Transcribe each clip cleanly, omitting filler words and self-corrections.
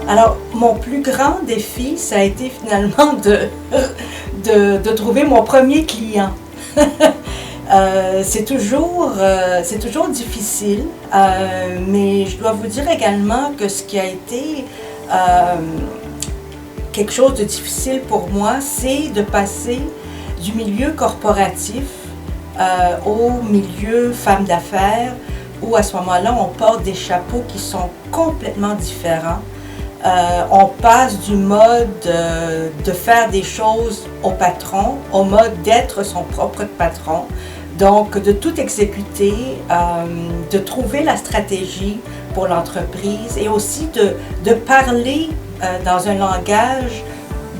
Alors, mon plus grand défi, ça a été finalement de trouver mon premier client. C'est toujours difficile, mais je dois vous dire également que ce qui a été quelque chose de difficile pour moi, c'est de passer du milieu corporatif au milieu femme d'affaires, où à ce moment-là, on porte des chapeaux qui sont complètement différents. On passe du mode de faire des choses au patron, au mode d'être son propre patron. Donc, de tout exécuter, de trouver la stratégie pour l'entreprise et aussi de parler dans un langage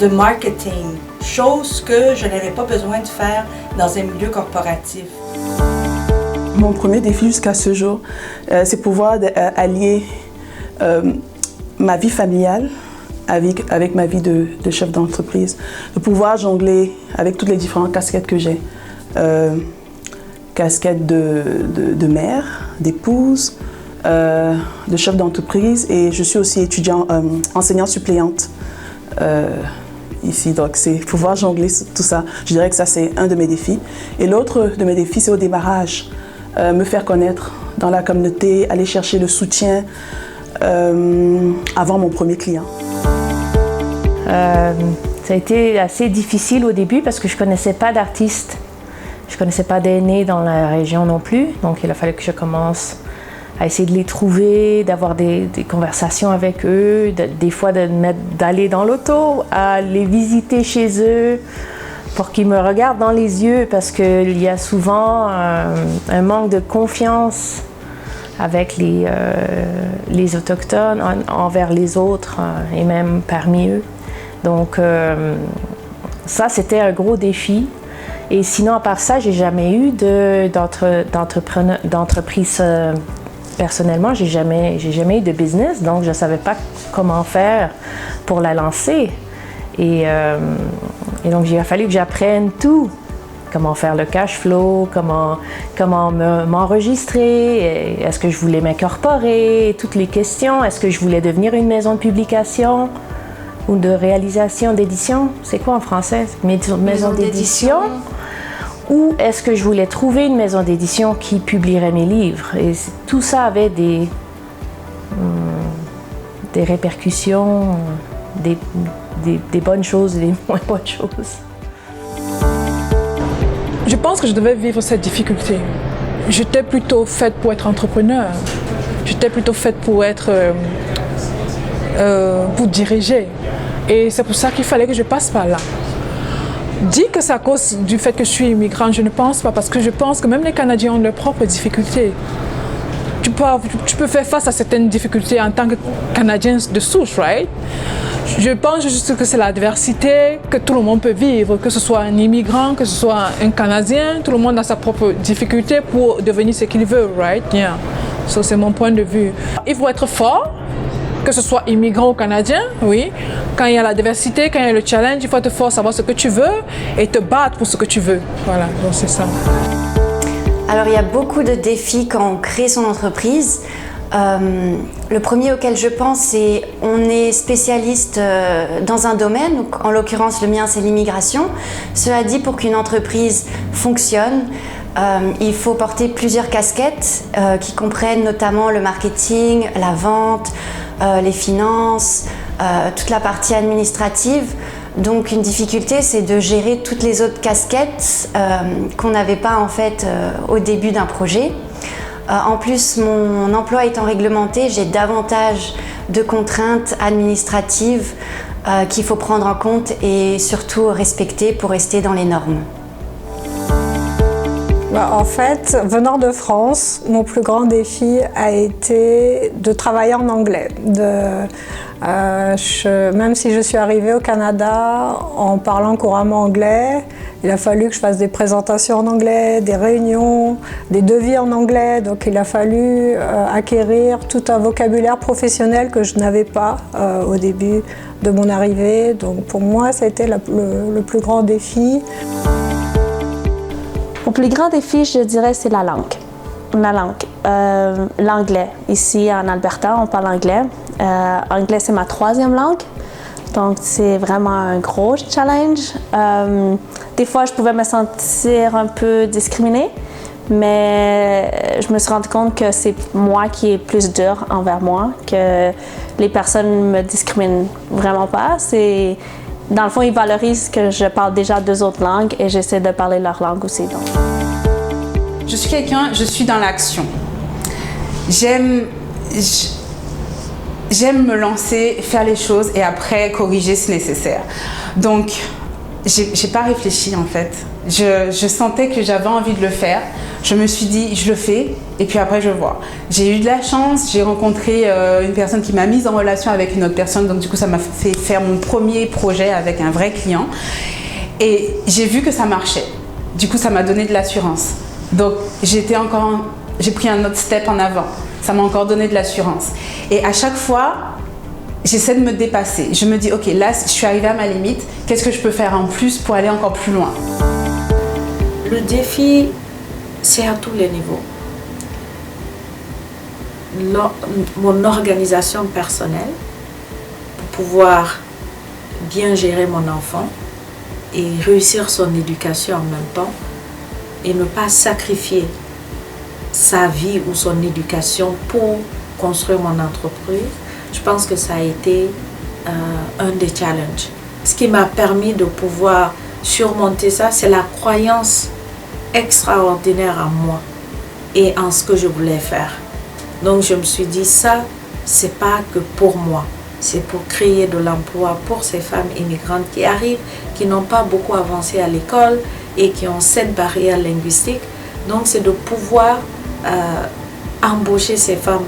de marketing, chose que je n'avais pas besoin de faire dans un milieu corporatif. Mon premier défi jusqu'à ce jour, c'est pouvoir allier ma vie familiale avec ma vie de chef d'entreprise, de pouvoir jongler avec toutes les différentes casquettes que j'ai. Casquette de mère, d'épouse, de chef d'entreprise, et je suis aussi enseignante suppléante ici. Donc c'est pouvoir jongler tout ça. Je dirais que ça, c'est un de mes défis. Et l'autre de mes défis, c'est au démarrage, me faire connaître dans la communauté, aller chercher le soutien avant mon premier client. Ça a été assez difficile au début parce que je ne connaissais pas d'artistes. Je ne connaissais pas d'aînés dans la région non plus. Donc il a fallu que je commence à essayer de les trouver, d'avoir des conversations avec eux, des fois d'aller dans l'auto, à les visiter chez eux pour qu'ils me regardent dans les yeux, parce qu'il y a souvent un manque de confiance avec les Autochtones envers les autres et même parmi eux. Donc ça, c'était un gros défi. Et sinon, à part ça, j'ai jamais eu d'entreprise personnellement. J'ai jamais eu de business, donc je ne savais pas comment faire pour la lancer. Et donc, il a fallu que j'apprenne tout. Comment faire le cash flow, comment m'enregistrer, est-ce que je voulais m'incorporer, toutes les questions, est-ce que je voulais devenir une maison de publication ou de réalisation d'édition, c'est quoi en français? Maison d'édition. Ou est-ce que je voulais trouver une maison d'édition qui publierait mes livres? Et tout ça avait des répercussions, des bonnes choses et des moins bonnes choses. Je pense que je devais vivre cette difficulté. J'étais plutôt faite pour être entrepreneur. J'étais plutôt faite pour pour diriger. Et c'est pour ça qu'il fallait que je passe par là. Dire que c'est à cause du fait que je suis immigrante, je ne pense pas, parce que je pense que même les Canadiens ont leurs propres difficultés. Tu peux faire face à certaines difficultés en tant que Canadien de souche, right? Je pense juste que c'est l'adversité que tout le monde peut vivre, que ce soit un immigrant, que ce soit un Canadien, tout le monde a sa propre difficulté pour devenir ce qu'il veut, right? Yeah. So, c'est mon point de vue. Il faut être fort, que ce soit immigrant ou Canadien, oui. Quand il y a la diversité, quand il y a le challenge, il faut être fort, savoir ce que tu veux et te battre pour ce que tu veux. Voilà, donc c'est ça. Alors, il y a beaucoup de défis quand on crée son entreprise. Le premier auquel je pense, c'est on est spécialiste dans un domaine, donc en l'occurrence le mien c'est l'immigration. Cela dit, pour qu'une entreprise fonctionne, il faut porter plusieurs casquettes qui comprennent notamment le marketing, la vente, les finances, toute la partie administrative. Donc une difficulté, c'est de gérer toutes les autres casquettes qu'on n'avait pas en fait au début d'un projet. En plus, mon emploi étant réglementé, j'ai davantage de contraintes administratives qu'il faut prendre en compte et surtout respecter pour rester dans les normes. En fait, venant de France, mon plus grand défi a été de travailler en anglais. Même si je suis arrivée au Canada en parlant couramment anglais, il a fallu que je fasse des présentations en anglais, des réunions, des devis en anglais. Donc il a fallu acquérir tout un vocabulaire professionnel que je n'avais pas au début de mon arrivée. Donc pour moi, ça a été le plus grand défi. Mon plus grand défi, je dirais, c'est la langue. L'anglais. Ici, en Alberta, on parle anglais. Anglais, c'est ma 3e langue. Donc, c'est vraiment un gros challenge. Des fois, je pouvais me sentir un peu discriminée, mais je me suis rendu compte que c'est moi qui est plus dur envers moi, que les personnes ne me discriminent vraiment pas. Dans le fond, ils valorisent que je parle déjà 2 autres langues et j'essaie de parler leur langue aussi. Donc. Je suis dans l'action. J'aime me lancer, faire les choses et après corriger si nécessaire. Donc, j'ai pas réfléchi en fait. Je sentais que j'avais envie de le faire. Je me suis dit, je le fais et puis après je vois. J'ai eu de la chance, j'ai rencontré une personne qui m'a mise en relation avec une autre personne. Donc du coup, ça m'a fait faire mon premier projet avec un vrai client. Et j'ai vu que ça marchait. Du coup, ça m'a donné de l'assurance. Donc, j'ai pris un autre step en avant. Ça m'a encore donné de l'assurance. Et à chaque fois, j'essaie de me dépasser. Je me dis, ok, là, je suis arrivée à ma limite. Qu'est-ce que je peux faire en plus pour aller encore plus loin? Le défi, c'est à tous les niveaux. Mon organisation personnelle, pour pouvoir bien gérer mon enfant et réussir son éducation en même temps, et ne pas sacrifier sa vie ou son éducation pour construire mon entreprise, je pense que ça a été un des challenges. Ce qui m'a permis de pouvoir surmonter ça, c'est la croyance extraordinaire en moi et en ce que je voulais faire. Donc je me suis dit, ça, c'est pas que pour moi, c'est pour créer de l'emploi pour ces femmes immigrantes qui arrivent, qui n'ont pas beaucoup avancé à l'école et qui ont cette barrière linguistique. Donc c'est de pouvoir embaucher ces femmes